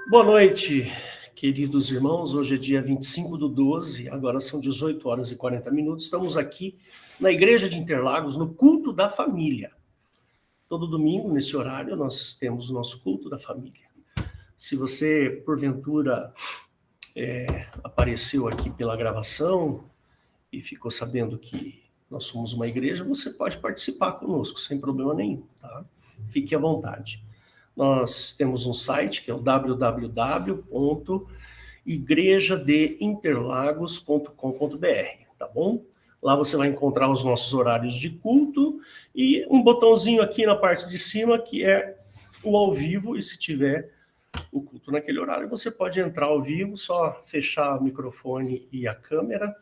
Boa noite, queridos irmãos. Hoje é dia 25/12, agora são 18 horas e 40 minutos. Estamos aqui na Igreja de Interlagos, no culto da família. Todo domingo, nesse horário, nós temos o nosso culto da família. Se você, porventura, apareceu aqui pela gravação e ficou sabendo que nós somos uma igreja, você pode participar conosco, sem problema nenhum, tá? Fique à vontade. Nós temos um site que é o www.igrejadeinterlagos.com.br, tá bom? Lá você vai encontrar os nossos horários de culto e um botãozinho aqui na parte de cima que é o ao vivo, e se tiver o culto naquele horário, você pode entrar ao vivo, só fechar o microfone e a câmera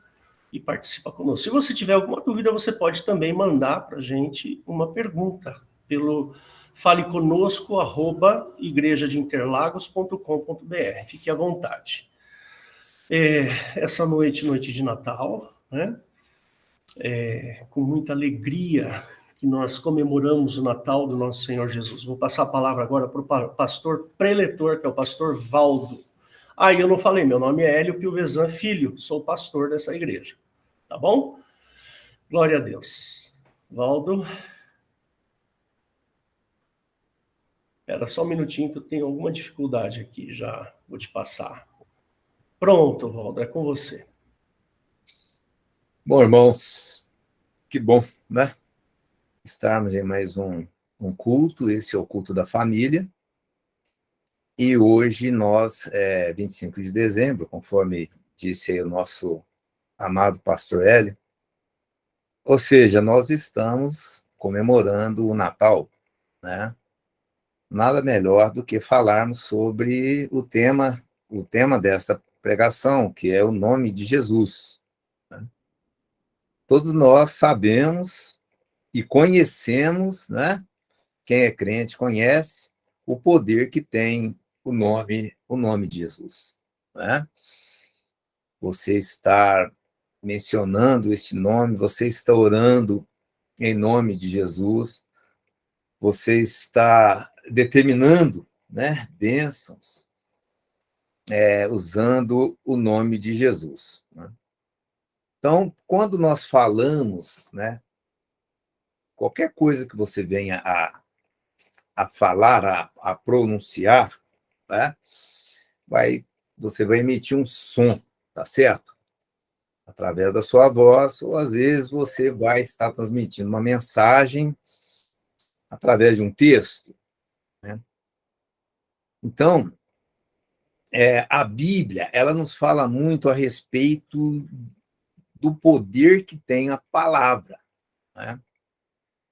e participa conosco. Se você tiver alguma dúvida, você pode também mandar para a gente uma pergunta pelo faleconosco@igrejadeinterlagos.com.br. Fique à vontade. Essa noite de Natal, né? Com muita alegria que nós comemoramos o Natal do nosso Senhor Jesus. Vou passar a palavra agora para o pastor preletor, que é o pastor Valdo. Eu não falei, meu nome é Hélio Pilvezan Filho, sou pastor dessa igreja. Tá bom? Glória a Deus. Valdo. Era só um minutinho que eu tenho alguma dificuldade aqui, já vou te passar. Pronto, Valdo, é com você. Bom, irmãos, que bom, né? Estarmos em mais um culto, esse é o culto da família. E hoje nós, 25 de dezembro, conforme disse aí o nosso amado pastor Hélio, ou seja, nós estamos comemorando o Natal, né? Nada melhor do que falarmos sobre o tema desta pregação, que é o nome de Jesus, né? Todos nós sabemos e conhecemos, né? Quem é crente conhece o poder que tem o nome de Jesus, né? Você está mencionando este nome, você está orando em nome de Jesus, você está determinando, né, bênçãos, usando o nome de Jesus, né? Então, quando nós falamos, né, qualquer coisa que você venha a falar, a pronunciar, né, você vai emitir um som, tá certo? Através da sua voz, ou às vezes você vai estar transmitindo uma mensagem através de um texto, né? Então, a Bíblia, ela nos fala muito a respeito do poder que tem a palavra, né?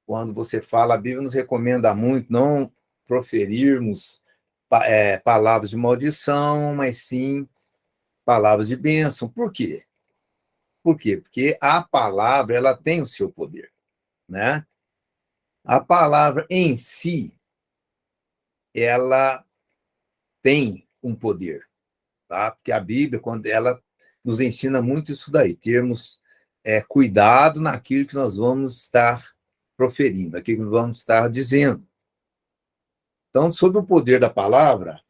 Quando você fala, a Bíblia nos recomenda muito não proferirmos palavras de maldição, mas sim palavras de bênção. Por quê? Por quê? Porque a palavra, ela tem o seu poder, né? A palavra em si, ela tem um poder, tá? Porque a Bíblia, quando ela nos ensina muito isso daí, termos cuidado naquilo que nós vamos estar proferindo, naquilo que nós vamos estar dizendo. Então, sobre o poder da palavra,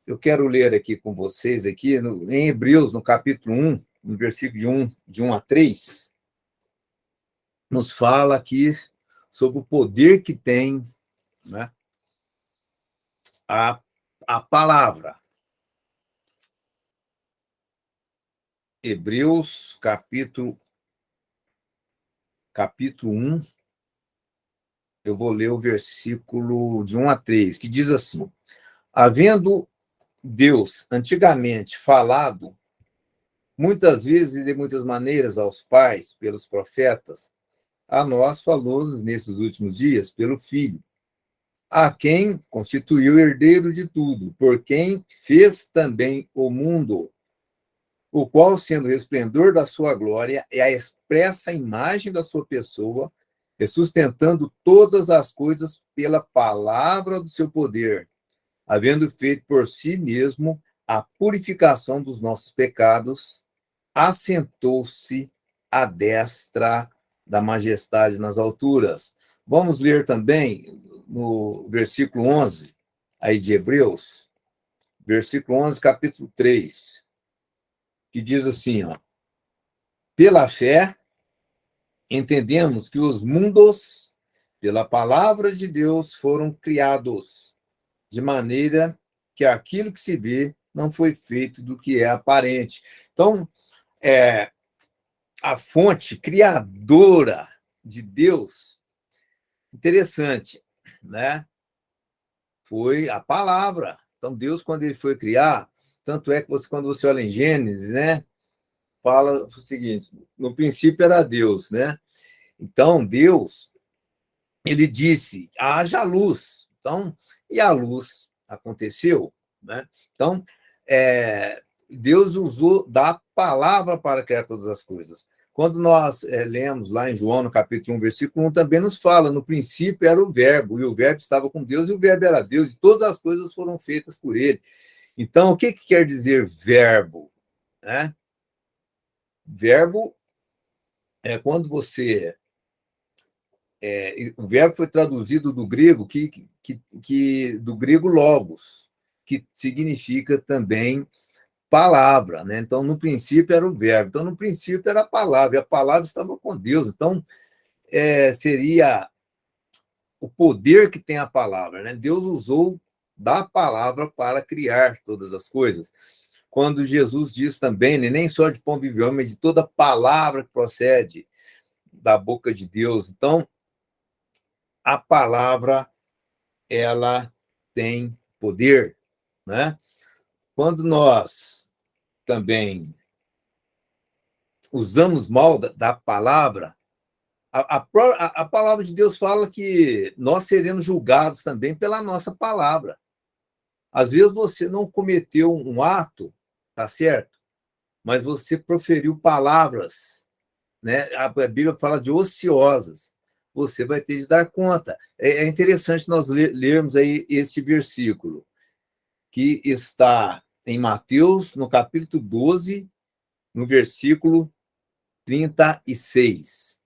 eu quero ler aqui com vocês, aqui em Hebreus, no capítulo 1, no versículo de 1 a 3, nos fala aqui sobre o poder que tem, né, a palavra. Hebreus, capítulo 1, eu vou ler o versículo de 1 a 3, que diz assim: havendo Deus antigamente falado muitas vezes e de muitas maneiras aos pais pelos profetas, a nós falou-nos nesses últimos dias pelo Filho, a quem constituiu herdeiro de tudo, por quem fez também o mundo, o qual, sendo o resplendor da sua glória, é a expressa imagem da sua pessoa, e sustentando todas as coisas pela palavra do seu poder, havendo feito por si mesmo a purificação dos nossos pecados, assentou-se à destra da majestade nas alturas. Vamos ler também no versículo 11, aí de Hebreus, versículo 11, capítulo 3, que diz assim, ó, pela fé, entendemos que os mundos, pela palavra de Deus, foram criados, de maneira que aquilo que se vê não foi feito do que é aparente. Então, a fonte criadora de Deus, interessante, né? Foi a palavra. Então, Deus, quando ele foi criar, tanto é que quando você olha em Gênesis, né? Fala o seguinte, no princípio era Deus, né? Então, Deus, ele disse, haja luz. Então, e a luz aconteceu, né? Então, Deus usou da palavra para criar todas as coisas. Quando nós lemos lá em João, no capítulo 1, versículo 1, também nos fala, no princípio era o verbo, e o verbo estava com Deus, e o verbo era Deus, e todas as coisas foram feitas por ele. Então, o que quer dizer verbo? Né? Verbo é quando você... o verbo foi traduzido do grego, do grego logos, que significa também palavra, né? Então, no princípio era o verbo, então, no princípio era a palavra, e a palavra estava com Deus. Então, seria o poder que tem a palavra, né? Deus usou da palavra para criar todas as coisas. Quando Jesus diz também, né, nem só de pão vive o homem, mas de toda palavra que procede da boca de Deus. Então, a palavra, ela tem poder, né? Quando nós também usamos mal da palavra, a palavra de Deus fala que nós seremos julgados também pela nossa palavra. Às vezes você não cometeu um ato, tá certo? Mas você proferiu palavras, né? A Bíblia fala de ociosas. Você vai ter de dar conta. É interessante nós lermos aí este versículo, que está em Mateus, no capítulo 12, no versículo 36.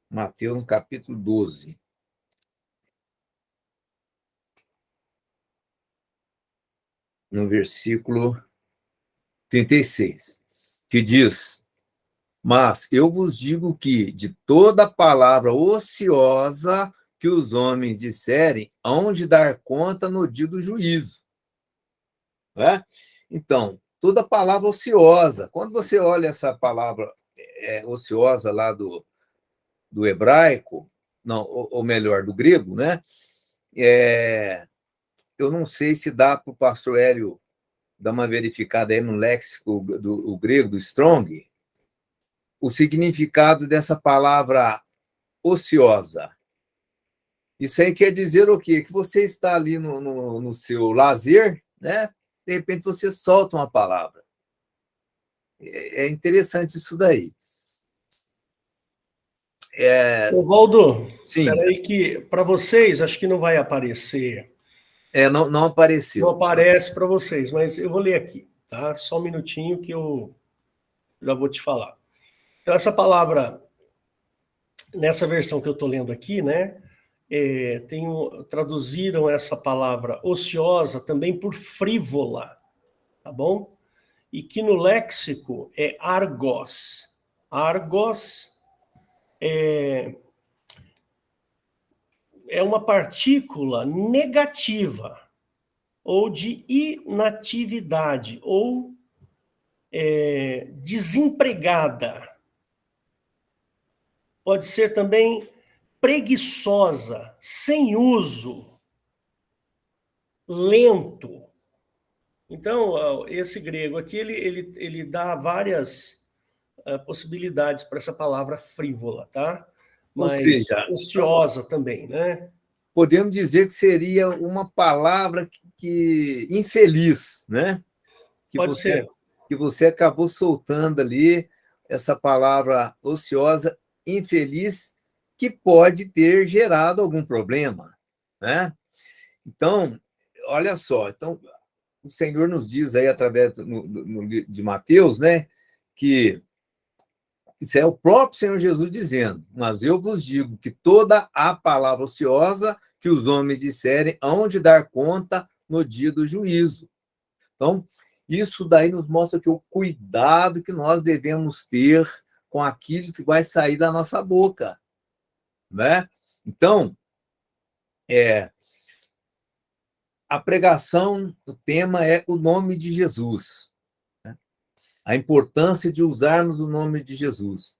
Mateus, capítulo 12. No versículo 36, que diz: mas eu vos digo que de toda palavra ociosa que os homens disserem, hão de dar conta no dia do juízo. Né? Então, toda palavra ociosa, quando você olha essa palavra ociosa lá do hebraico, não, ou melhor, do grego, né? Eu não sei se dá para o pastor Hélio dar uma verificada aí no léxico do grego, do Strong, o significado dessa palavra ociosa. Isso aí quer dizer o quê? Que você está ali no seu lazer, né? De repente você solta uma palavra. É interessante isso daí. Ô, Valdo, Sim. espera aí que para vocês acho que não vai aparecer. Não apareceu. Não aparece para vocês, mas eu vou ler aqui, tá? Só um minutinho que eu já vou te falar. Então, essa palavra, nessa versão que eu estou lendo aqui, né? Traduziram essa palavra ociosa também por frívola, tá bom? E que no léxico é argos. Argos é uma partícula negativa, ou de inatividade, ou desempregada. Pode ser também preguiçosa, sem uso, lento. Então, esse grego aqui, ele dá várias possibilidades para essa palavra frívola, tá? Ou Mas seja, ociosa também, né? podemos dizer que seria uma palavra que infeliz, né? Pode ser. Que você acabou soltando ali essa palavra ociosa, infeliz, que pode ter gerado algum problema, né? Então, olha só, então o Senhor nos diz aí através de Mateus, né, que Isso é o próprio Senhor Jesus dizendo, mas eu vos digo que toda a palavra ociosa que os homens disserem hão de dar conta no dia do juízo. Então, isso daí nos mostra que o cuidado que nós devemos ter com aquilo que vai sair da nossa boca, né? Então, a pregação, o tema é o nome de Jesus, né? A importância de usarmos o nome de Jesus.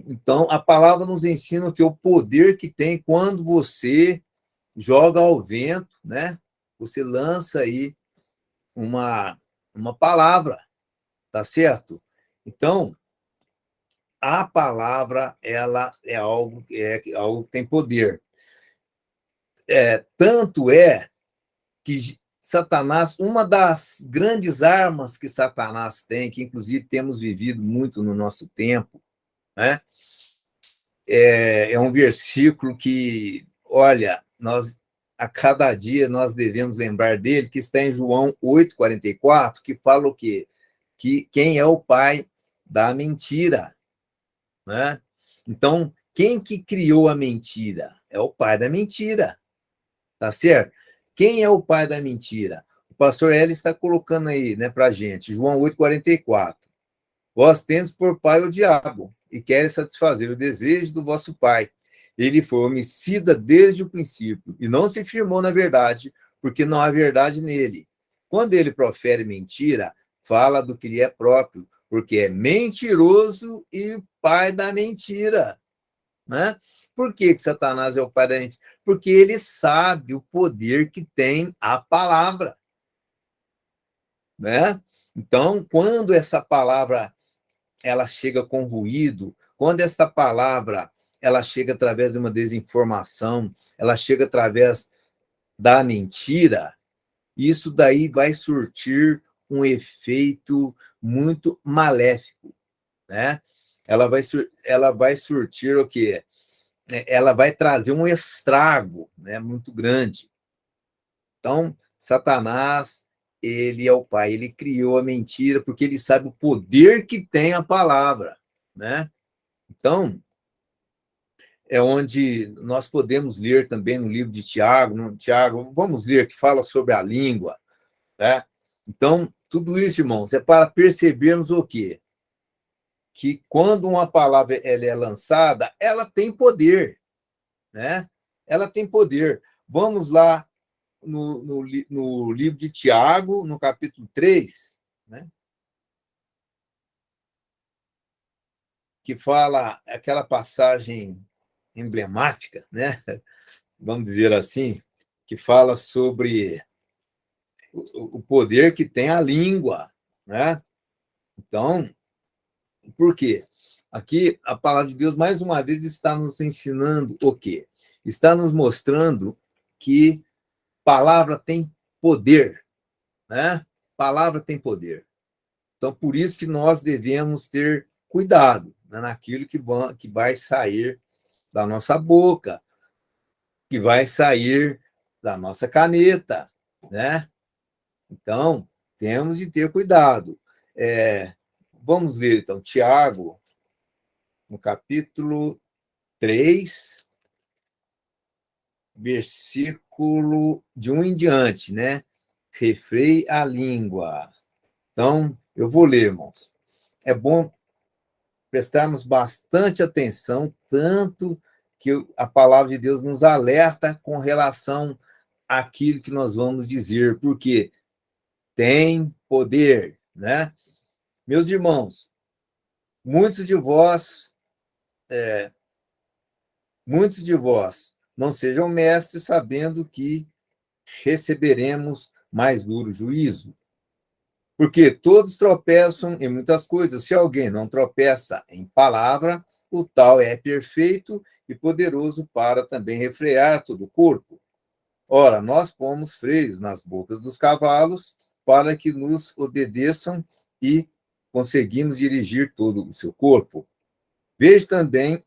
Então, a palavra nos ensina que o poder que tem quando você joga ao vento, né? Você lança aí uma palavra, tá certo? Então, a palavra, ela é algo que tem poder. Tanto é que Satanás, uma das grandes armas que Satanás tem, que inclusive temos vivido muito no nosso tempo, né? É um versículo que, olha, nós a cada dia nós devemos lembrar dele, que está em João 8:44, que fala o quê? Que quem é o pai da mentira, né? Então, quem que criou a mentira? É o pai da mentira, tá certo? Quem é o pai da mentira? O pastor Eli está colocando aí, né, para a gente, João 8:44. Vós tendes por pai o diabo, e queres satisfazer o desejo do vosso pai. Ele foi homicida desde o princípio, e não se firmou na verdade, porque não há verdade nele. Quando ele profere mentira, fala do que lhe é próprio, porque é mentiroso e pai da mentira. Né? Por que Satanás é o pai da mentira? Porque ele sabe o poder que tem a palavra. Né? Então, quando essa palavra ela chega com ruído, quando esta palavra ela chega através de uma desinformação, ela chega através da mentira, isso daí vai surtir um efeito muito maléfico, né? Ela vai surtir o quê? Ela vai trazer um estrago, né, muito grande. Então, Satanás, ele é o pai, ele criou a mentira porque ele sabe o poder que tem a palavra, né? Então, é onde nós podemos ler também no livro de Tiago, vamos ler que fala sobre a língua, né? Então, tudo isso, irmãos, é para percebermos o quê? Que quando uma palavra ela é lançada, ela tem poder, né? Ela tem poder. Vamos lá no livro de Tiago, no capítulo 3, né? Que fala aquela passagem emblemática, né? Vamos dizer assim, que fala sobre o poder que tem a língua, né? Então, por quê? Aqui a palavra de Deus mais uma vez está nos ensinando o quê? Está nos mostrando que palavra tem poder, né? Palavra tem poder. Então, por isso que nós devemos ter cuidado, né, naquilo que vai sair da nossa boca, que vai sair da nossa caneta, né? Então, temos de ter cuidado. Vamos ler, então, Tiago, no capítulo 3, versículo de 1 em diante, né? Refreie a língua. Então, eu vou ler, irmãos. É bom prestarmos bastante atenção, tanto que a palavra de Deus nos alerta com relação àquilo que nós vamos dizer, porque tem poder, né? Meus irmãos, muitos de vós não sejam mestres, sabendo que receberemos mais duro juízo. Porque todos tropeçam em muitas coisas. Se alguém não tropeça em palavra, o tal é perfeito e poderoso para também refrear todo o corpo. Ora, nós pomos freios nas bocas dos cavalos para que nos obedeçam e conseguimos dirigir todo o seu corpo. Veja também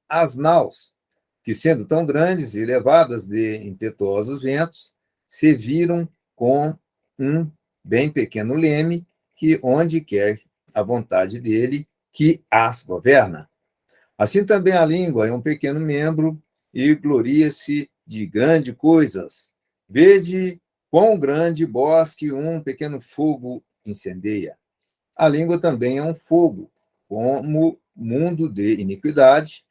as naus, que sendo tão grandes e levadas de impetuosos ventos, se viram com um bem pequeno leme que, onde quer a vontade dele, que as governa. Assim também a língua é um pequeno membro e gloria-se de grandes coisas. Vede quão grande bosque um pequeno fogo incendeia. A língua também é um fogo, como mundo de iniquidade.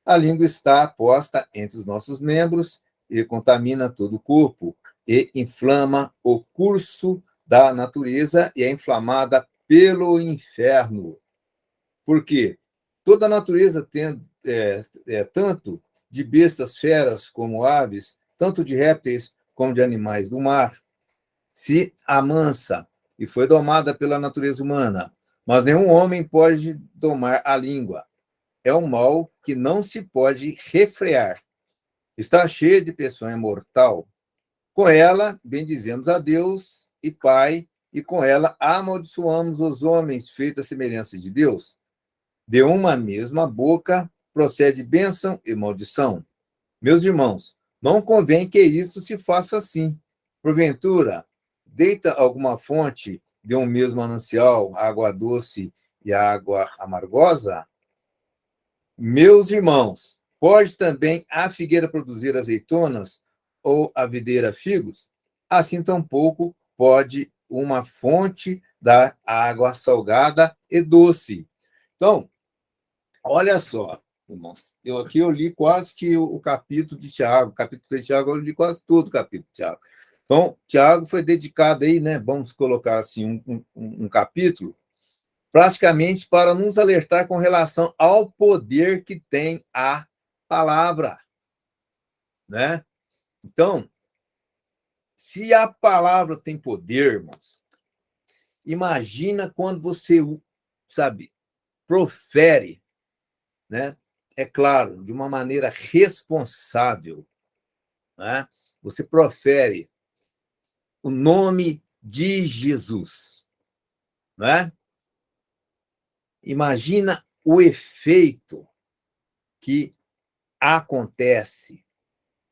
A língua está posta entre os nossos membros e contamina todo o corpo e inflama o curso da natureza e é inflamada pelo inferno. Por quê? Toda a natureza tem tanto de bestas feras como aves, tanto de répteis como de animais do mar, se amansa e foi domada pela natureza humana, mas nenhum homem pode domar a língua. É um mal que não se pode refrear. Está cheia de peçonha mortal. Com ela, bendizemos a Deus e Pai, e com ela amaldiçoamos os homens feitos à semelhança de Deus. De uma mesma boca procede bênção e maldição. Meus irmãos, não convém que isto se faça assim. Porventura, deita alguma fonte de um mesmo manancial, água doce e água amargosa? Meus irmãos, pode também a figueira produzir azeitonas ou a videira figos? Assim tampouco pode uma fonte dar água salgada e doce. Então, olha só, irmãos, eu li quase que o capítulo de Tiago, o capítulo de Tiago, eu li quase todo o capítulo de Tiago. Então, Tiago foi dedicado aí, né? Vamos colocar assim, um capítulo, praticamente para nos alertar com relação ao poder que tem a palavra, né? Então, se a palavra tem poder, irmãos, imagina quando você, sabe, profere, né? É claro, de uma maneira responsável, né? Você profere o nome de Jesus, né? Imagina o efeito que acontece,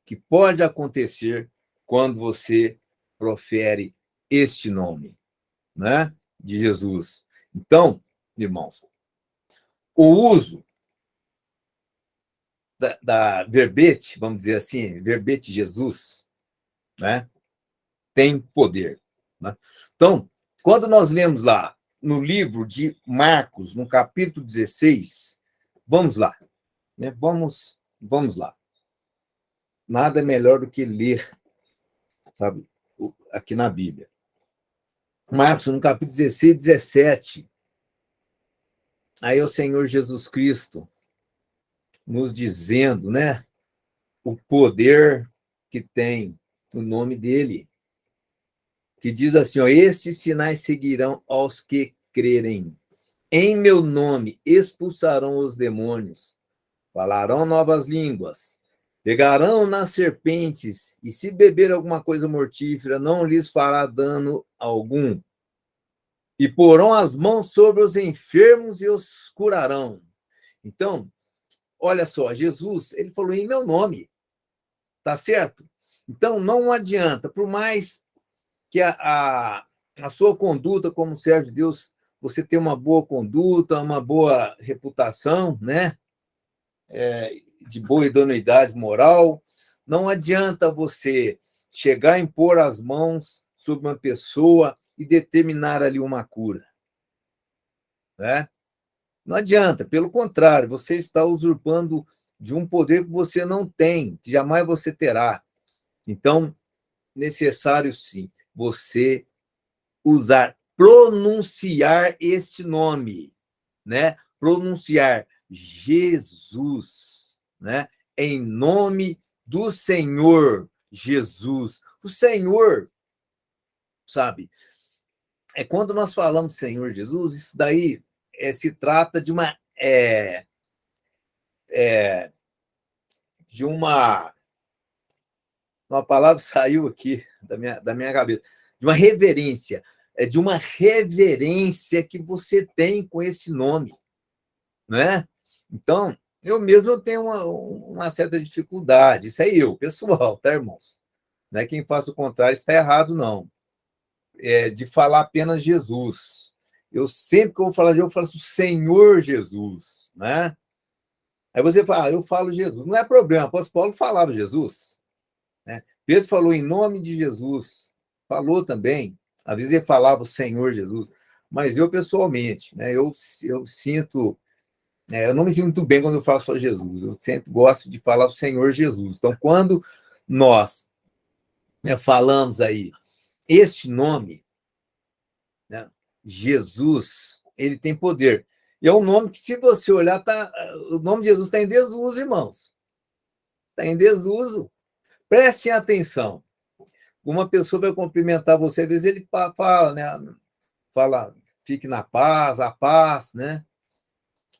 que pode acontecer quando você profere este nome, né? De Jesus. Então, irmãos, o uso da verbete, vamos dizer assim, verbete Jesus, né? Tem poder, né? Então, quando nós lemos lá no livro de Marcos, no capítulo 16, vamos lá, né? Vamos lá. Nada é melhor do que ler, sabe, aqui na Bíblia. Marcos, no capítulo 16, 17, aí é o Senhor Jesus Cristo nos dizendo, né, o poder que tem o nome dele, que diz assim, ó, estes sinais seguirão aos que crerem. Em meu nome expulsarão os demônios, falarão novas línguas, pegarão nas serpentes, e se beber alguma coisa mortífera, não lhes fará dano algum. E porão as mãos sobre os enfermos e os curarão. Então, olha só, Jesus, ele falou em meu nome, tá certo? Então, não adianta, por mais que a sua conduta como servo de Deus, você tenha uma boa conduta, uma boa reputação, né? De boa idoneidade moral, não adianta você chegar a impor as mãos sobre uma pessoa e determinar ali uma cura, né? Não adianta, pelo contrário, você está usurpando de um poder que você não tem, que jamais você terá. Então, necessário sim, você pronunciar este nome, né? Pronunciar Jesus, né? Em nome do Senhor Jesus. O Senhor, sabe? É quando nós falamos Senhor Jesus, isso daí se trata de uma palavra saiu aqui da minha cabeça, de uma reverência, de uma reverência que você tem com esse nome, né? Então, eu mesmo tenho uma certa dificuldade, isso é eu, pessoal, tá, irmãos? Não é quem faz o contrário está errado, não. De falar apenas Jesus. eu sempre que eu vou falar de Jesus, eu falo assim, Senhor Jesus, né? Aí você fala, eu falo Jesus. Não é problema, o apóstolo Paulo falava Jesus, né? Pedro falou em nome de Jesus, falou também, às vezes ele falava o Senhor Jesus, mas eu pessoalmente, né, eu sinto, eu não me sinto muito bem quando eu falo só Jesus, eu sempre gosto de falar o Senhor Jesus. Então, quando nós, né, falamos aí este nome, né, Jesus, ele tem poder. E é um nome que, se você olhar, o nome de Jesus está em desuso, irmãos. Está em desuso. Prestem atenção. Uma pessoa vai cumprimentar você, às vezes ele fala, né? Fala, fique na paz, a paz, né?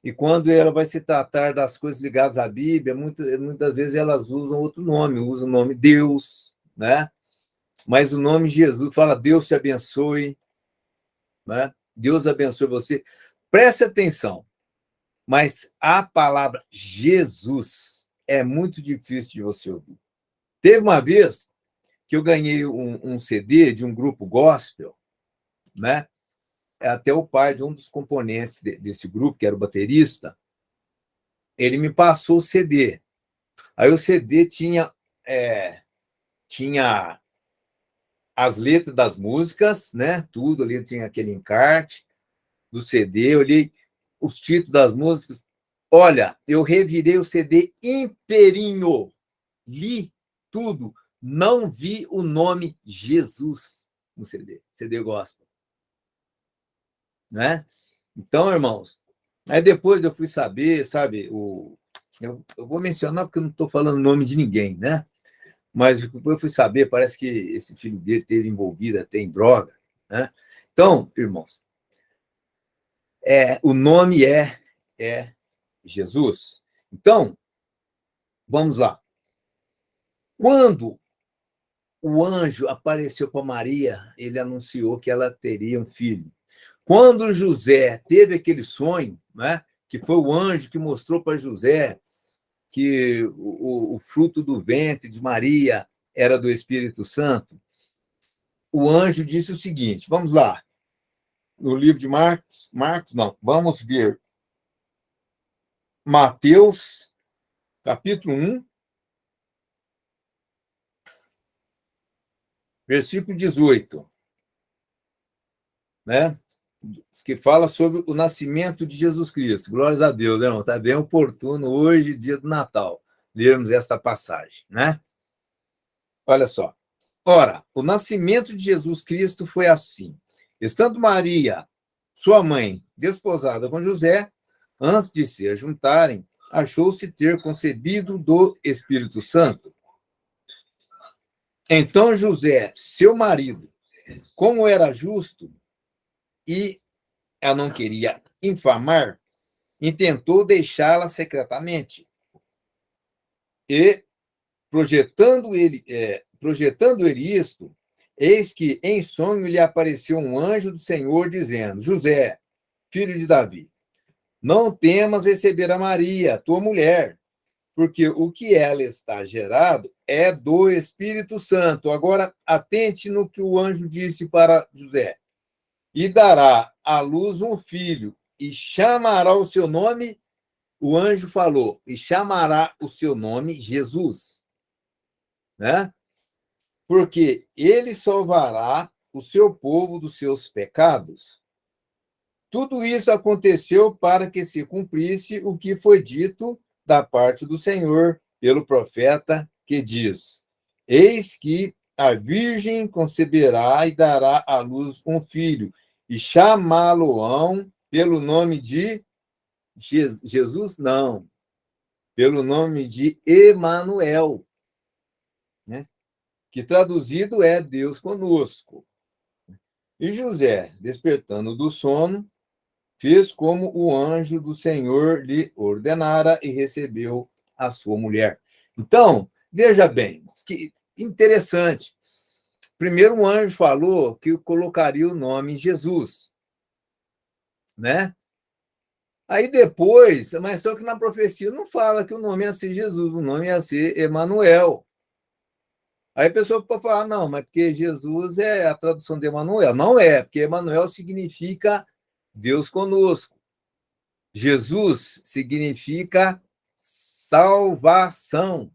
E quando ela vai se tratar das coisas ligadas à Bíblia, muitas vezes elas usam outro nome, usam o nome Deus, né? Mas o nome Jesus fala, Deus te abençoe, né? Deus abençoe você. Preste atenção, mas a palavra Jesus é muito difícil de você ouvir. Teve uma vez que eu ganhei um CD de um grupo gospel, né? Até o pai de um dos componentes desse grupo, que era o baterista, ele me passou o CD. Aí o CD tinha as letras das músicas, né? Tudo ali, tinha aquele encarte do CD, eu olhei os títulos das músicas. Olha, eu revirei o CD inteirinho, li tudo, não vi o nome Jesus no CD gospel, né? Então, irmãos, aí depois eu fui saber, sabe, eu vou mencionar porque eu não estou falando o nome de ninguém, né? Mas depois eu fui saber, parece que esse filho dele esteve envolvido até em droga, né? Então, irmãos, o nome é Jesus. Então, vamos lá. Quando o anjo apareceu para Maria, ele anunciou que ela teria um filho. Quando José teve aquele sonho, né, que foi o anjo que mostrou para José que o fruto do ventre de Maria era do Espírito Santo, o anjo disse o seguinte, vamos lá, no livro de Marcos não, vamos ver Mateus, capítulo 1, versículo 18, né? Que fala sobre o nascimento de Jesus Cristo. Glórias a Deus, irmão. Está bem oportuno hoje, dia do Natal, lermos esta passagem, né? Olha só. Ora, o nascimento de Jesus Cristo foi assim. Estando Maria, sua mãe, desposada com José, antes de se juntarem, achou-se ter concebido do Espírito Santo. Então José, seu marido, como era justo e ela não queria infamar, intentou deixá-la secretamente. E, projetando ele isto, eis que em sonho lhe apareceu um anjo do Senhor, dizendo, José, filho de Davi, não temas receber a Maria, tua mulher, porque o que ela está gerado é do Espírito Santo. Agora, atente no que o anjo disse para José. E dará à luz um filho, e chamará o seu nome, o anjo falou, e chamará o seu nome Jesus, né? Porque ele salvará o seu povo dos seus pecados. Tudo isso aconteceu para que se cumprisse o que foi dito da parte do Senhor pelo profeta, que diz, eis que a virgem conceberá e dará à luz um filho, e chamá-lo-ão pelo nome de Jesus, não, pelo nome de Emanuel, né? Que traduzido é Deus conosco. E José, despertando do sono, fez como o anjo do Senhor lhe ordenara e recebeu a sua mulher. Então, veja bem, que interessante. Primeiro, o anjo falou que colocaria o nome Jesus, né? Aí depois, mas só que na profecia não fala que o nome ia ser Jesus, o nome ia ser Emanuel. Aí a pessoa pode falar, não, mas porque Jesus é a tradução de Emanuel. Não é, porque Emanuel significa Deus conosco. Jesus significa salvação.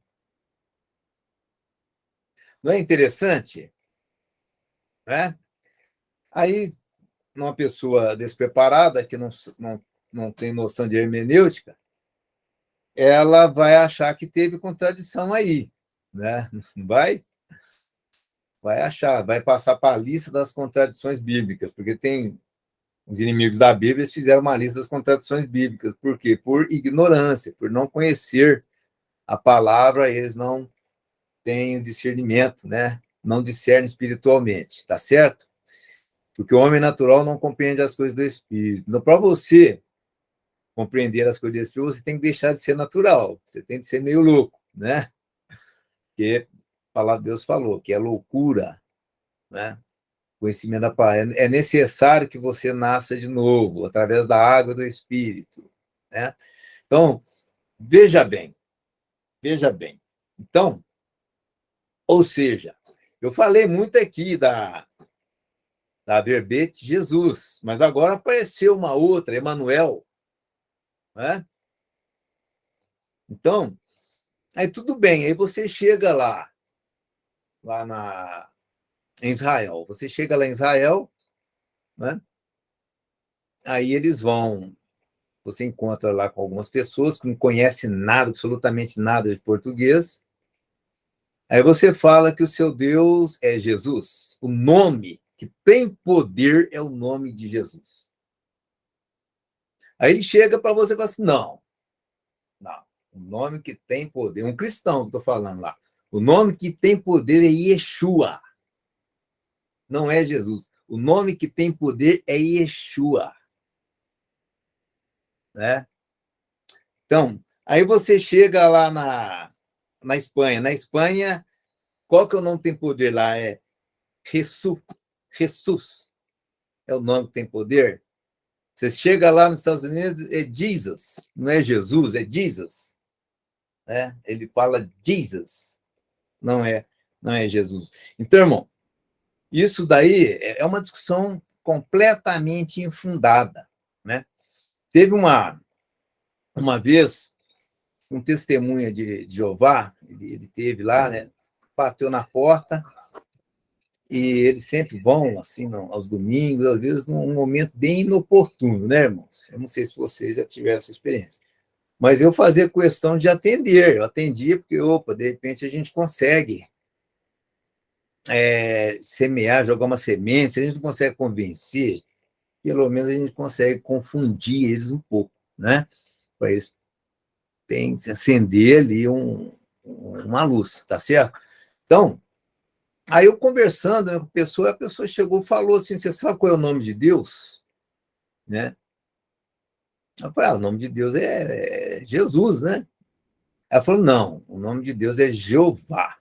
Não é interessante? Né? Aí, uma pessoa despreparada, que não tem noção de hermenêutica, ela vai achar que teve contradição aí. Né? Vai achar, vai passar para a lista das contradições bíblicas, porque tem os inimigos da Bíblia, eles fizeram uma lista das contradições bíblicas. Por quê? Por ignorância, por não conhecer a palavra, eles não têm discernimento, né? Não discernem espiritualmente, tá certo? Porque o homem natural não compreende as coisas do Espírito. Então, para você compreender as coisas do Espírito, você tem que deixar de ser natural, você tem que ser meio louco, né? Porque a palavra de Deus falou que é loucura, né? Conhecimento da palavra. É necessário que você nasça de novo, através da água do Espírito, né? Então, veja bem. Então, ou seja, eu falei muito aqui da verbete Jesus, mas agora apareceu uma outra, Emanuel, né? Então, aí tudo bem, aí você chega lá em Israel, né? Aí você encontra lá com algumas pessoas que não conhecem nada, absolutamente nada de português. Aí você fala que o seu Deus é Jesus. O nome que tem poder é o nome de Jesus. Aí ele chega para você e fala assim, não. O nome que tem poder, um cristão que estou falando lá, o nome que tem poder é Yeshua. Não é Jesus. O nome que tem poder é Yeshua. Né? Então, aí você chega lá na Espanha. Na Espanha, qual que é o nome que tem poder lá? É Jesus. É o nome que tem poder. Você chega lá nos Estados Unidos, é Jesus. Não é Jesus, é Jesus. Né? Ele fala Jesus. Não é Jesus. Então, irmão, isso daí é uma discussão completamente infundada. Né? Teve uma vez um testemunha de Jeová, ele teve lá, né, bateu na porta, e eles sempre vão, assim, aos domingos, às vezes num momento bem inoportuno, né, irmãos? Eu não sei se vocês já tiveram essa experiência. Mas eu fazia questão de atender, eu atendia porque, de repente a gente consegue semear, jogar uma semente, se a gente não consegue convencer, pelo menos a gente consegue confundir eles um pouco, né? Para eles acender ali uma luz, tá certo? Então, aí eu conversando, né, com a pessoa chegou e falou assim, você sabe qual é o nome de Deus? Né? Eu falei, o nome de Deus é Jesus, né? Ela falou, não, o nome de Deus é Jeová.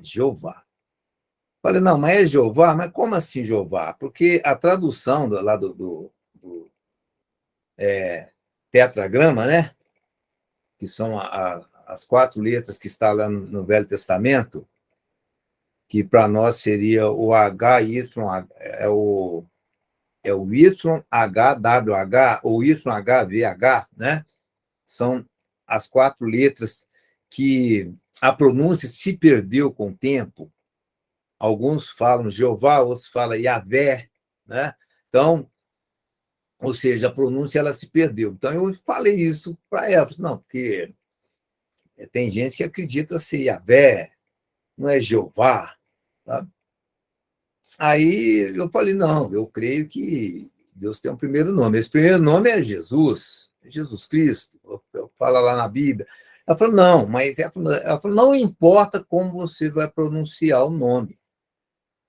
Jeová. Eu falei, não, mas é Jeová? Mas como assim Jeová? Porque a tradução lá do tetragrama, né? Que são as 4 letras que está lá no Velho Testamento, que para nós seria o HY, é o YHWH ou YHVH, né? São as 4 letras que a pronúncia se perdeu com o tempo. Alguns falam Jeová, outros falam Yahvé, né? Então, ou seja, a pronúncia ela se perdeu. Então, eu falei isso para ela. Não, porque tem gente que acredita ser Yahvé, não é Jeová. Tá? Aí eu falei, não, eu creio que Deus tem um primeiro nome. Esse primeiro nome é Jesus Cristo, fala lá na Bíblia. Ela falou, não, mas ela falou, não importa como você vai pronunciar o nome,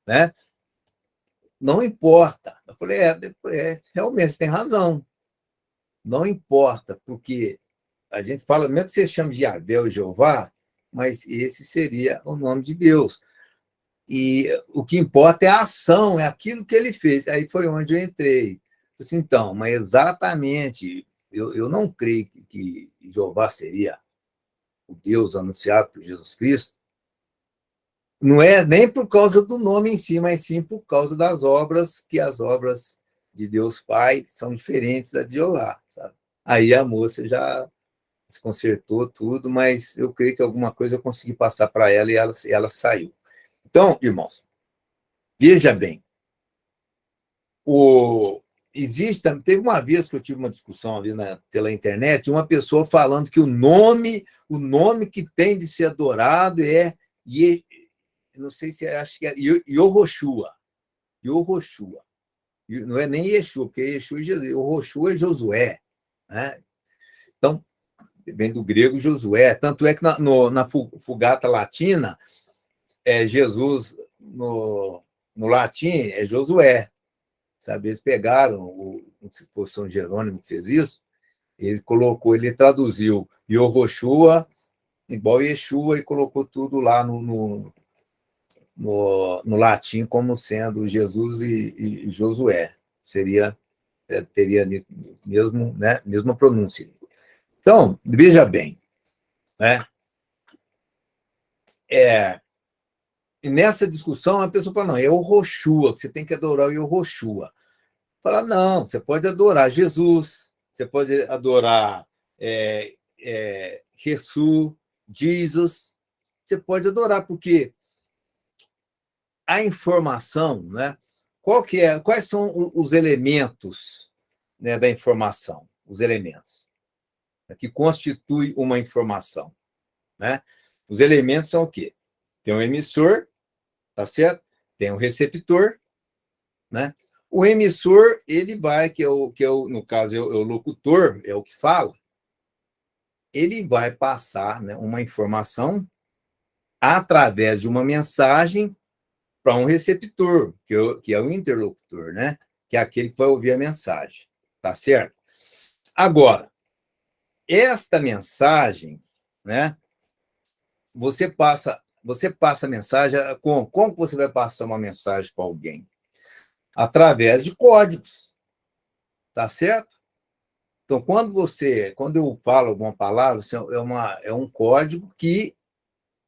né? Não importa. Eu falei, realmente, você tem razão. Não importa, porque a gente fala, mesmo que você chame de Yahvé ou Jeová, mas esse seria o nome de Deus. E o que importa é a ação, é aquilo que ele fez. Aí foi onde eu entrei. Assim, então, mas exatamente, eu não creio que Jeová seria o Deus anunciado por Jesus Cristo. Não é nem por causa do nome em si, mas sim por causa das obras, que as obras de Deus Pai são diferentes da de Jeová, sabe? Aí a moça já se consertou tudo, mas eu creio que alguma coisa eu consegui passar para ela e ela saiu. Então, irmãos, veja bem, teve uma vez que eu tive uma discussão ali pela internet, uma pessoa falando que o nome que tem de ser adorado não sei se acho que é Yehoshua. Yehoshua. Não é nem Yeshua, porque Yeshua é Jesus. Yehoshua é Josué, né? Então, vem do grego Josué. Tanto é que na Vulgata Latina, Jesus no latim é Josué. Sabe? Eles pegaram, se fosse São Jerônimo que fez isso, ele traduziu Yehoshua igual Yeshua e colocou tudo lá no latim como sendo Jesus e Josué. Teria mesmo, né, mesma pronúncia. Então, veja bem, né? E nessa discussão, a pessoa fala, não, é o Yehoshua, que você tem que adorar o Yehoshua. Fala, não, você pode adorar Jesus, você pode adorar Jesus, você pode adorar, porque a informação, né? Quais são os elementos, né, da informação? Os elementos, né, que constituem uma informação, né? Os elementos são o quê? Tem um emissor, tá certo? Tem um receptor, né? O emissor, ele vai, no caso, é o locutor, é o que fala, ele vai passar, né, uma informação através de uma mensagem para um receptor, que é o interlocutor, né? Que é aquele que vai ouvir a mensagem, tá certo? Agora, esta mensagem, né? Você passa a mensagem, como você vai passar uma mensagem para alguém? Através de códigos, tá certo? Então, quando eu falo alguma palavra, é um código que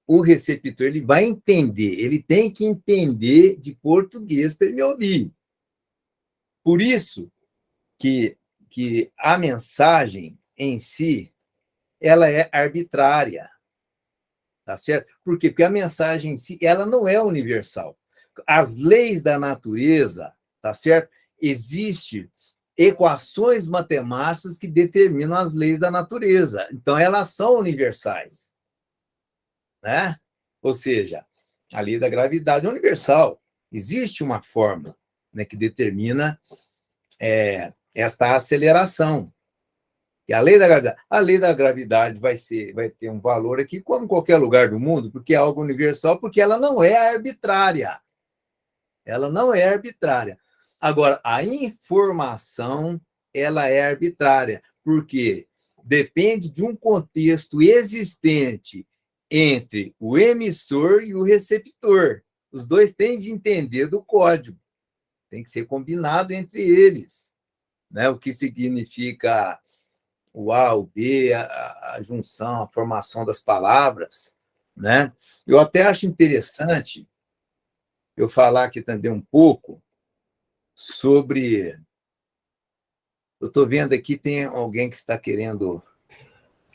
o receptor ele vai entender, ele tem que entender de português para ele me ouvir. Por isso que a mensagem em si, ela é arbitrária, tá certo? Por quê? Porque a mensagem em si, ela não é universal. As leis da natureza, tá certo? Existem equações matemáticas que determinam as leis da natureza. Então, elas são universais, né? Ou seja, a lei da gravidade é universal. Existe uma fórmula, né, que determina esta aceleração. E a lei da gravidade vai ter um valor aqui, como em qualquer lugar do mundo, porque é algo universal, porque ela não é arbitrária. Ela não é arbitrária. Agora, a informação, ela é arbitrária, porque depende de um contexto existente entre o emissor e o receptor. Os dois têm de entender do código. Tem que ser combinado entre eles, né? O que significa o A, o B, a junção, a formação das palavras, né? Eu até acho interessante eu falar aqui também um pouco sobre... Eu estou vendo aqui, tem alguém que está querendo...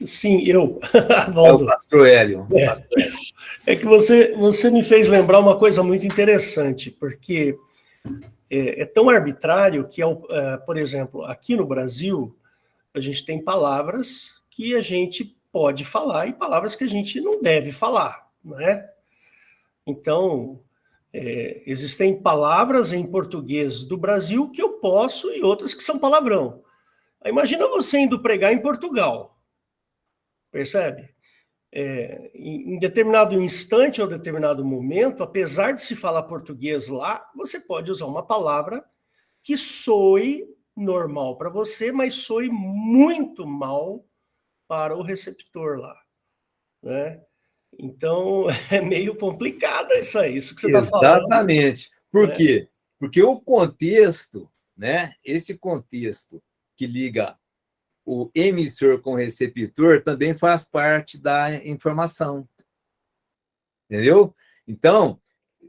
Sim, eu, É o Valdo. pastor Hélio. É que você me fez lembrar uma coisa muito interessante, porque é tão arbitrário que, por exemplo, aqui no Brasil, a gente tem palavras que a gente pode falar e palavras que a gente não deve falar, né? Então, existem palavras em português do Brasil que eu posso e outras que são palavrão. Imagina você indo pregar em Portugal, percebe? Em determinado instante ou determinado momento, apesar de se falar português lá, você pode usar uma palavra que soe normal para você, mas soe muito mal para o receptor lá, né? Então, é meio complicado isso que você está falando. Exatamente. Por Né? quê? Porque o contexto, né? Esse contexto que liga o emissor com o receptor também faz parte da informação. Entendeu? Então,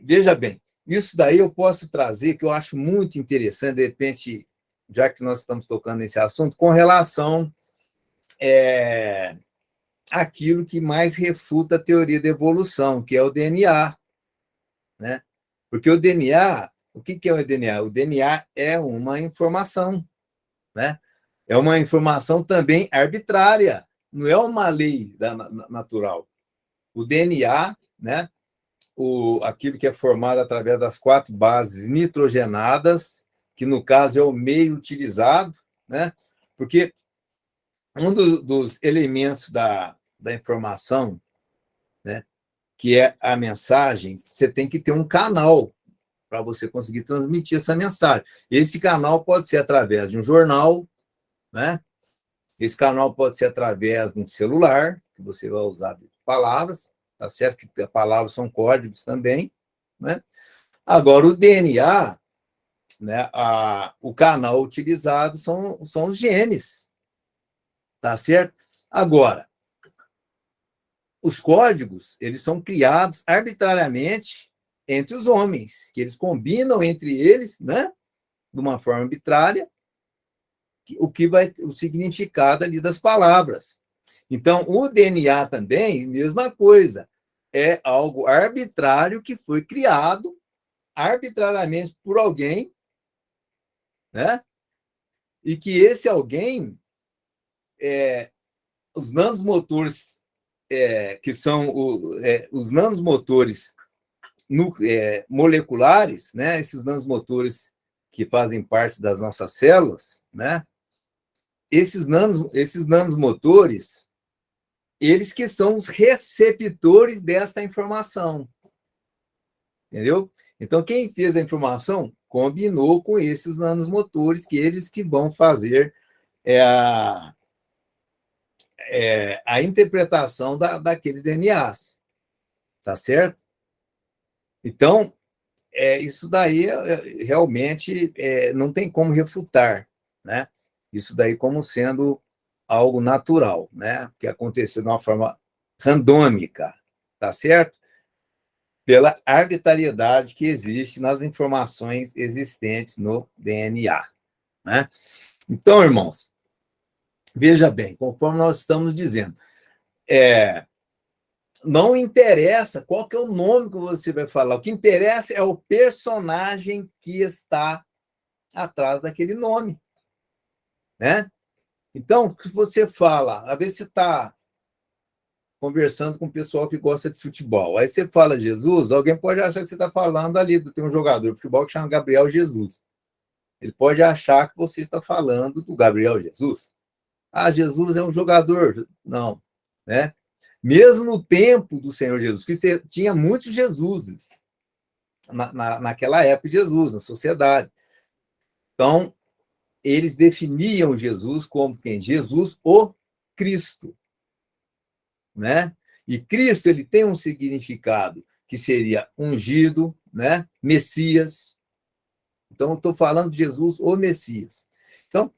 veja bem, isso daí eu posso trazer, que eu acho muito interessante, de repente, já que nós estamos tocando nesse assunto, com relação àquilo que mais refuta a teoria da evolução, que é o DNA, né? Porque o DNA, o que é o DNA? O DNA é uma informação, né? É uma informação também arbitrária, não é uma lei natural. O DNA, né? Aquilo que é formado através das 4 bases nitrogenadas, que no caso é o meio utilizado, né? Porque um dos elementos da informação, né, que é a mensagem, você tem que ter um canal para você conseguir transmitir essa mensagem. Esse canal pode ser através de um jornal, né? Esse canal pode ser através de um celular, que você vai usar palavras, tá certo? Que palavras são códigos também, né? Agora, o DNA, né? O canal utilizado são os genes, tá certo? Agora, os códigos, eles são criados arbitrariamente entre os homens, que eles combinam entre eles, né? De uma forma arbitrária, o significado ali das palavras. Então, o DNA também, mesma coisa, é algo arbitrário que foi criado arbitrariamente por alguém, né? E que esse alguém, os nanomotores, que são os nanomotores moleculares, né? Esses nanomotores que fazem parte das nossas células, né? Esses nanomotores, eles que são os receptores desta informação. Entendeu? Então, quem fez a informação combinou com esses nanomotores, que eles que vão fazer a interpretação daqueles DNAs. Tá certo? Então, isso daí realmente não tem como refutar, né? Isso daí como sendo algo natural, né? Que aconteceu de uma forma randômica, tá certo? Pela arbitrariedade que existe nas informações existentes no DNA, né? Então, irmãos, veja bem, conforme nós estamos dizendo, não interessa qual que é o nome que você vai falar, o que interessa é o personagem que está atrás daquele nome, né? Então, se você fala, às vezes você está conversando com o pessoal que gosta de futebol, aí você fala Jesus, alguém pode achar que você está falando ali, tem um jogador de futebol que chama Gabriel Jesus. Ele pode achar que você está falando do Gabriel Jesus. Ah, Jesus é um jogador. Não, né? Mesmo no tempo do Senhor Jesus, que tinha muitos Jesuses naquela época de Jesus, na sociedade. Então, eles definiam Jesus como quem? Jesus, o Cristo. Né? E Cristo, ele tem um significado que seria ungido, né? Messias. Então, eu estou falando de Jesus, o Messias. Então,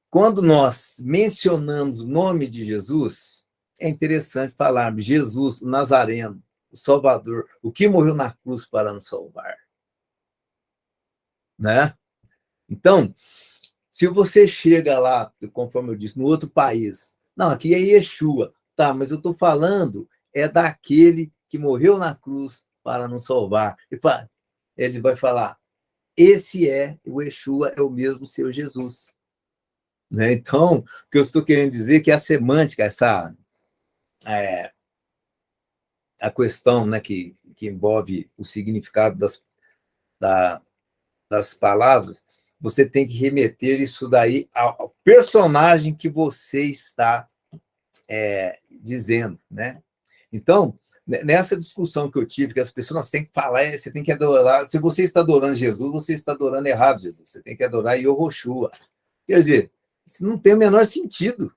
quando nós mencionamos o nome de Jesus, é interessante falarmos Jesus, o Nazareno, o Salvador, o que morreu na cruz para nos salvar. Né? Então, se você chega lá, conforme eu disse, no outro país, não, aqui é Yeshua, tá, mas eu estou falando daquele que morreu na cruz para nos salvar. Ele vai falar, esse o Yeshua, é o mesmo seu Jesus. Né? Então, o que eu estou querendo dizer é que a semântica, a questão, né, que envolve o significado das palavras, você tem que remeter isso daí ao personagem que você está dizendo, né? Então, nessa discussão que eu tive, que as pessoas têm que falar, você tem que adorar, se você está adorando Jesus, você está adorando errado Jesus, você tem que adorar Yehoshua. Quer dizer, isso não tem o menor sentido,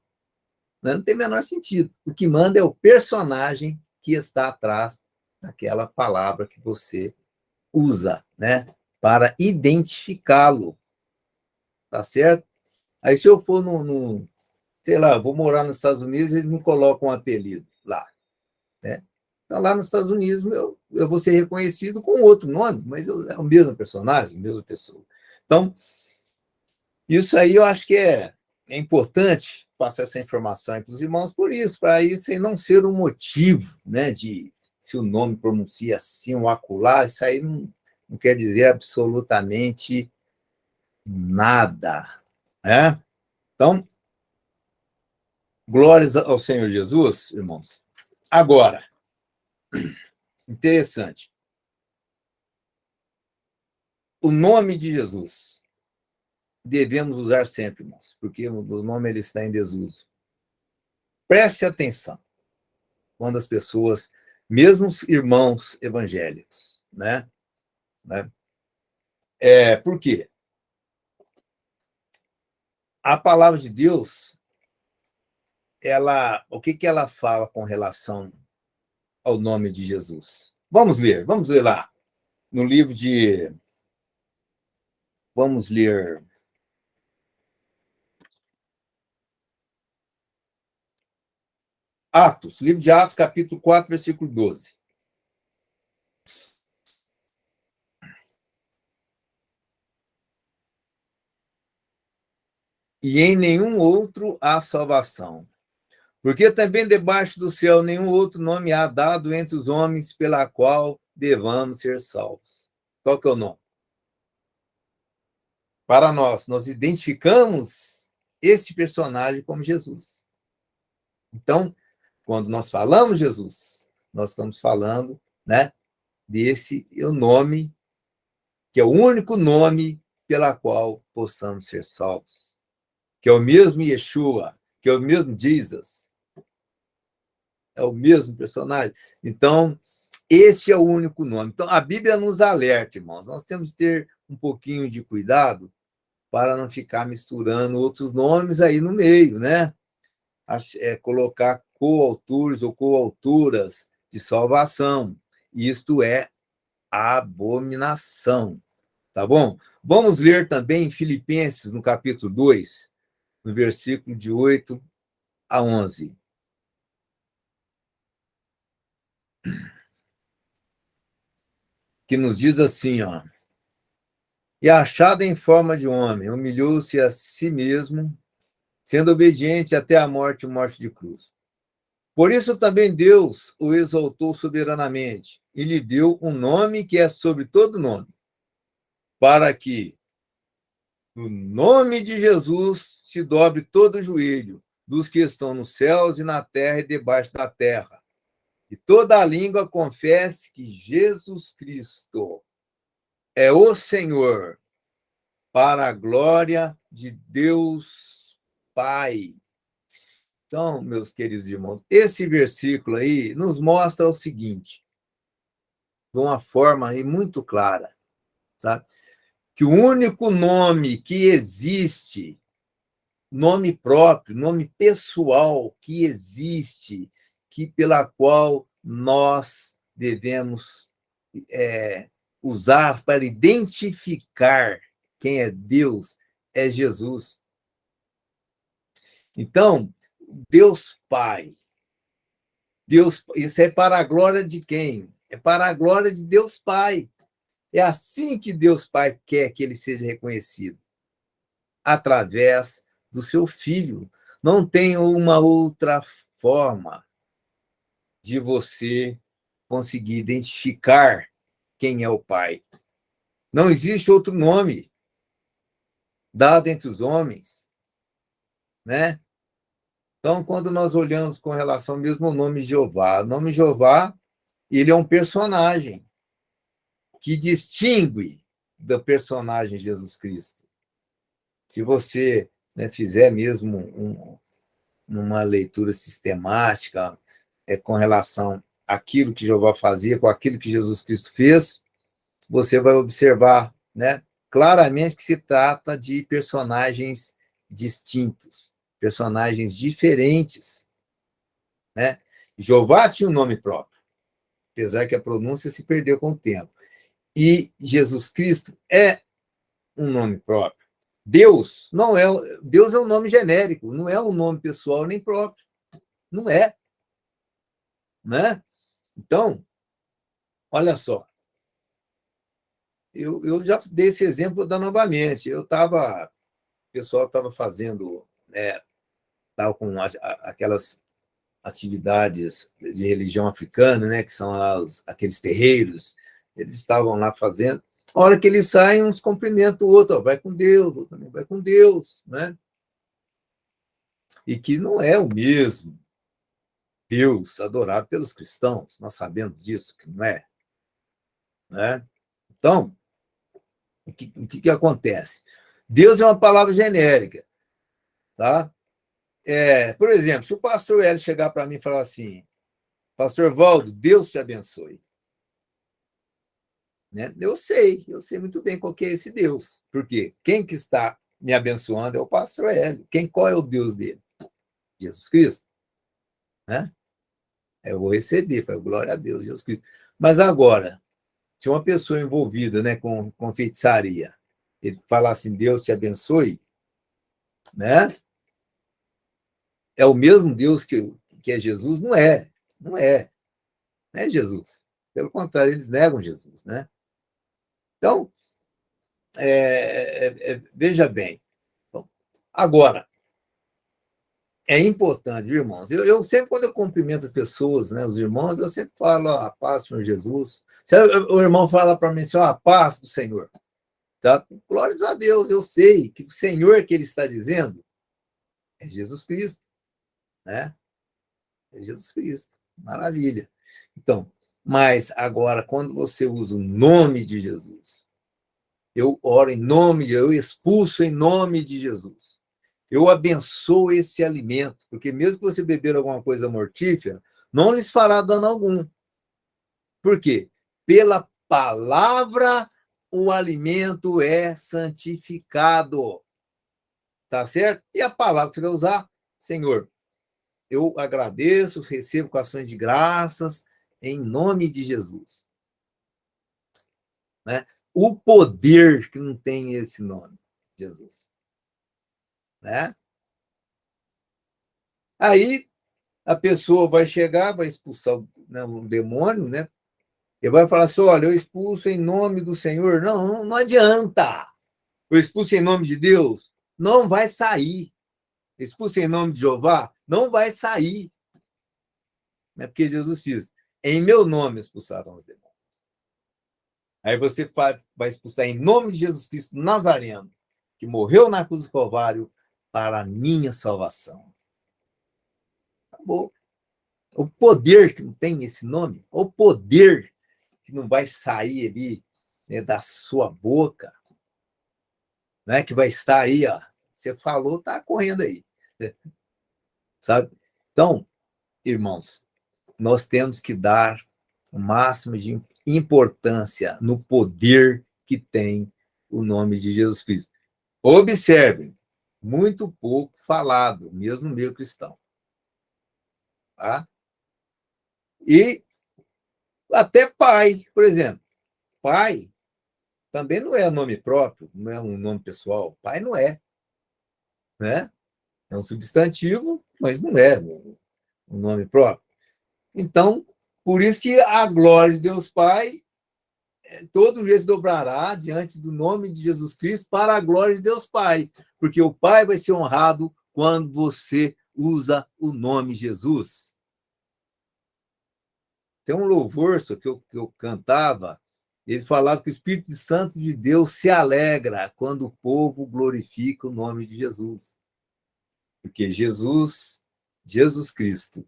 né? Não tem o menor sentido. O que manda é o personagem que está atrás daquela palavra que você usa, né? Para identificá-lo, tá certo? Aí, se eu for sei lá, vou morar nos Estados Unidos, eles me colocam um apelido lá, né? Então, lá nos Estados Unidos, eu vou ser reconhecido com outro nome, mas é o mesmo personagem, a mesma pessoa. Então, Isso aí eu acho que é importante passar essa informação para os irmãos, por isso, para isso aí não ser um motivo, né, de se o nome pronuncia assim ou acolá, isso aí não quer dizer absolutamente nada, né? Então, glórias ao Senhor Jesus, irmãos. Agora, interessante, o nome de Jesus devemos usar sempre, irmãos, porque o nome ele está em desuso. Preste atenção quando as pessoas, mesmo os irmãos evangélicos, né? Por quê? A palavra de Deus, o que ela fala com relação ao nome de Jesus? Vamos ler lá, no livro de... Vamos ler... Atos, livro de Atos, capítulo 4, versículo 12. E em nenhum outro há salvação, porque também debaixo do céu nenhum outro nome há dado entre os homens pela qual devamos ser salvos. Qual que é o nome? Para nós identificamos esse personagem como Jesus. Então, quando nós falamos Jesus, nós estamos falando, né, desse o nome, que é o único nome pela qual possamos ser salvos, que é o mesmo Yeshua, que é o mesmo Jesus, é o mesmo personagem. Então, esse é o único nome. Então, a Bíblia nos alerta, irmãos, nós temos que ter um pouquinho de cuidado para não ficar misturando outros nomes aí no meio, né? Colocar coautores ou coautoras de salvação. Isto é abominação, tá bom? Vamos ler também Filipenses, no capítulo 2, no versículo de 8 a 11. Que nos diz assim, ó: E achado em forma de homem, humilhou-se a si mesmo, sendo obediente até a morte de cruz. Por isso também Deus o exaltou soberanamente e lhe deu um nome que é sobre todo nome, para que no nome de Jesus se dobre todo o joelho dos que estão nos céus e na terra e debaixo da terra, e toda a língua confesse que Jesus Cristo é o Senhor, para a glória de Deus Pai. Então, meus queridos irmãos, esse versículo aí nos mostra o seguinte, de uma forma aí muito clara, sabe? Que o único nome que existe, nome próprio, nome pessoal que existe, que pela qual nós devemos usar para identificar quem é Deus, é Jesus. Então, Deus Pai. Isso é para a glória de quem? É para a glória de Deus Pai. É assim que Deus Pai quer que ele seja reconhecido, através do seu Filho. Não tem uma outra forma de você conseguir identificar quem é o Pai. Não existe outro nome dado entre os homens, né? Então, quando nós olhamos com relação mesmo ao nome Jeová, o nome Jeová, ele é um personagem que distingue do personagem Jesus Cristo. Se você, né, fizer mesmo uma leitura sistemática com relação àquilo que Jeová fazia, com aquilo que Jesus Cristo fez, você vai observar, né, claramente que se trata de personagens distintos, personagens diferentes, né? Jeová tinha um nome próprio, apesar que a pronúncia se perdeu com o tempo. E Jesus Cristo é um nome próprio. Deus é um nome genérico, não é um nome pessoal nem próprio. Não é, né? Então, olha só. Eu já dei esse exemplo, vou dar novamente. Eu estava pessoal estava fazendo, né, tava com aquelas atividades de religião africana, né, que são lá aqueles terreiros, eles estavam lá fazendo. A hora que eles saem, uns cumprimentam o outro, ó, vai com Deus, o outro também vai com Deus, né? E que não é o mesmo Deus adorado pelos cristãos, nós sabemos disso, que não é, né? Então, o que acontece? Deus é uma palavra genérica, tá? Por exemplo, se o pastor Hélio chegar para mim e falar assim, pastor Valdo, Deus te abençoe. Né? Eu sei muito bem qual que é esse Deus. Por quê? Quem que está me abençoando é o pastor Hélio. Qual é o Deus dele? Jesus Cristo. Né? Eu vou receber, para glória a Deus, Jesus Cristo. Mas agora, se uma pessoa envolvida, né, com feitiçaria, ele falar assim, Deus te abençoe, né? É o mesmo Deus que é Jesus? Não é. Não é Jesus. Pelo contrário, eles negam Jesus, né? Então, veja bem. Então, agora, é importante, viu, irmãos? Eu sempre, quando eu cumprimento pessoas, né, os irmãos, eu sempre falo, a paz, Senhor Jesus. Se o irmão fala para mim assim, a paz do Senhor. Tá? Glórias a Deus, eu sei que o Senhor que ele está dizendo é Jesus Cristo. Né? É Jesus Cristo. Maravilha. Então, mas agora, quando você usa o nome de Jesus, eu oro em nome eu expulso em nome de Jesus. Eu abençoo esse alimento, porque mesmo que você beber alguma coisa mortífera, não lhes fará dano algum. Por quê? Pela palavra o alimento é santificado. Tá certo? E a palavra que você vai usar, Senhor, eu agradeço, recebo com ações de graças, em nome de Jesus. Né? O poder que não tem esse nome, Jesus. Né? Aí a pessoa vai chegar, vai expulsar um demônio, né? E vai falar assim, olha, eu expulso em nome do Senhor. Não adianta. Eu expulso em nome de Deus. Não vai sair. Expulso em nome de Jeová. Não vai sair. Né? Porque Jesus diz, em meu nome expulsaram os demônios. Aí você vai expulsar em nome de Jesus Cristo Nazareno, que morreu na cruz do Calvário para a minha salvação. Acabou. O poder que não tem esse nome, o poder que não vai sair ali, né, da sua boca, né, que vai estar aí, ó. Você falou, está correndo aí. Sabe? Então, irmãos, nós temos que dar o máximo de importância no poder que tem o nome de Jesus Cristo. Observem, muito pouco falado, mesmo no meio cristão. Tá? E até pai, por exemplo. Pai também não é nome próprio, não é um nome pessoal. Pai não é. Né? É um substantivo, mas não é um nome próprio. Então, por isso que a glória de Deus Pai, todo dia se dobrará diante do nome de Jesus Cristo para a glória de Deus Pai, porque o Pai vai ser honrado quando você usa o nome Jesus. Tem um louvor que eu cantava, ele falava que o Espírito Santo de Deus se alegra quando o povo glorifica o nome de Jesus. Porque Jesus Cristo,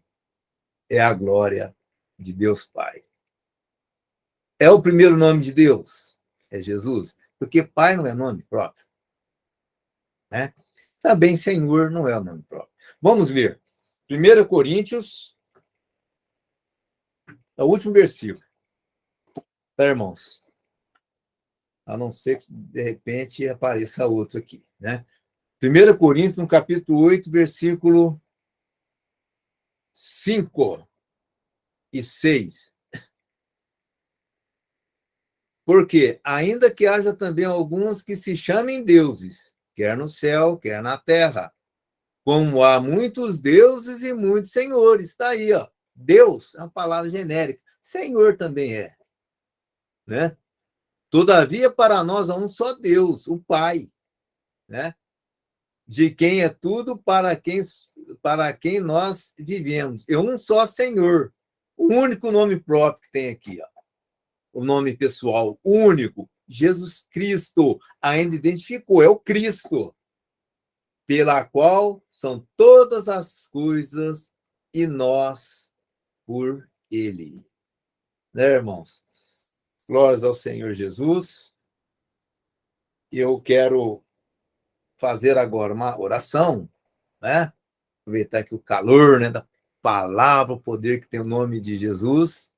é a glória de Deus Pai. É o primeiro nome de Deus? É Jesus. Porque Pai não é nome próprio. Né? Também Senhor não é o nome próprio. Vamos ver. 1 Coríntios, é o último versículo. Tá, irmãos? A não ser que, de repente, apareça outro aqui. Né? 1 Coríntios, no capítulo 8, versículo 5 e 6. Porque, ainda que haja também alguns que se chamem deuses, quer no céu, quer na terra, como há muitos deuses e muitos senhores. Está aí, ó. Deus é uma palavra genérica. Senhor também é. Né? Todavia, para nós há um só Deus, o Pai. Né? de quem é tudo, para quem nós vivemos. E um só Senhor, o único nome próprio que tem aqui, ó. O nome pessoal único, Jesus Cristo, ainda identificou, é o Cristo, pela qual são todas as coisas e nós por Ele. Né, irmãos? Glórias ao Senhor Jesus. Eu quero fazer agora uma oração, né? Aproveitar aqui o calor, né, da palavra, o poder que tem o nome de Jesus.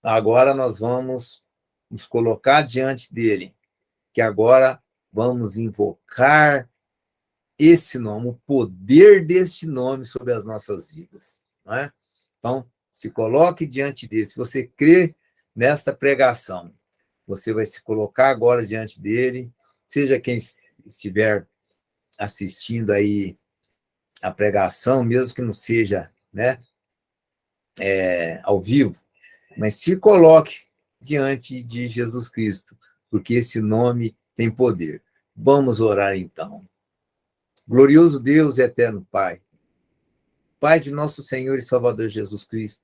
Agora nós vamos nos colocar diante dele, que agora vamos invocar esse nome, o poder deste nome sobre as nossas vidas, não é? Então, se coloque diante dele. Se você crê nesta pregação, você vai se colocar agora diante dele, seja quem estiver assistindo aí a pregação, mesmo que não seja, né, ao vivo, mas se coloque diante de Jesus Cristo, porque esse nome tem poder. Vamos orar então. Glorioso Deus e eterno Pai, Pai de nosso Senhor e Salvador Jesus Cristo,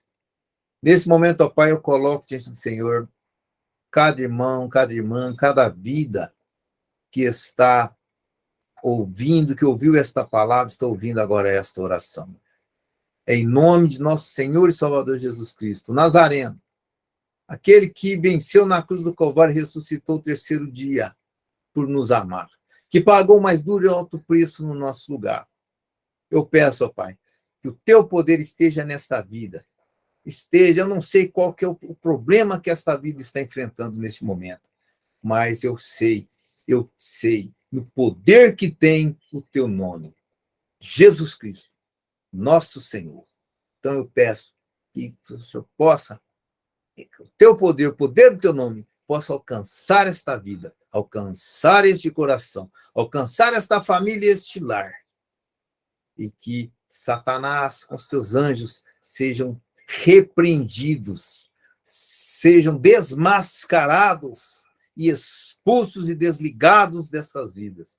nesse momento, ó Pai, eu coloco diante do Senhor cada irmão, cada irmã, cada vida que está ouvindo, que ouviu esta palavra, está ouvindo agora esta oração. Em nome de nosso Senhor e Salvador Jesus Cristo, Nazareno, aquele que venceu na cruz do Calvário e ressuscitou o terceiro dia por nos amar, que pagou o mais duro e alto preço no nosso lugar. Eu peço, ó Pai, que o teu poder esteja nesta vida. Eu não sei qual que é o problema que esta vida está enfrentando neste momento, mas eu sei no poder que tem o teu nome, Jesus Cristo, nosso Senhor. Então eu peço que o Senhor possa, que o teu poder, o poder do teu nome, possa alcançar esta vida, alcançar este coração, alcançar esta família e este lar. E que Satanás, com os teus anjos, sejam repreendidos, sejam desmascarados e expulsos e desligados destas vidas.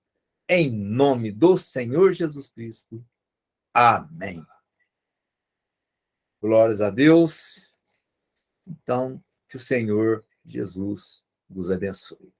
Em nome do Senhor Jesus Cristo. Amém. Glórias a Deus. Então, que o Senhor Jesus vos abençoe.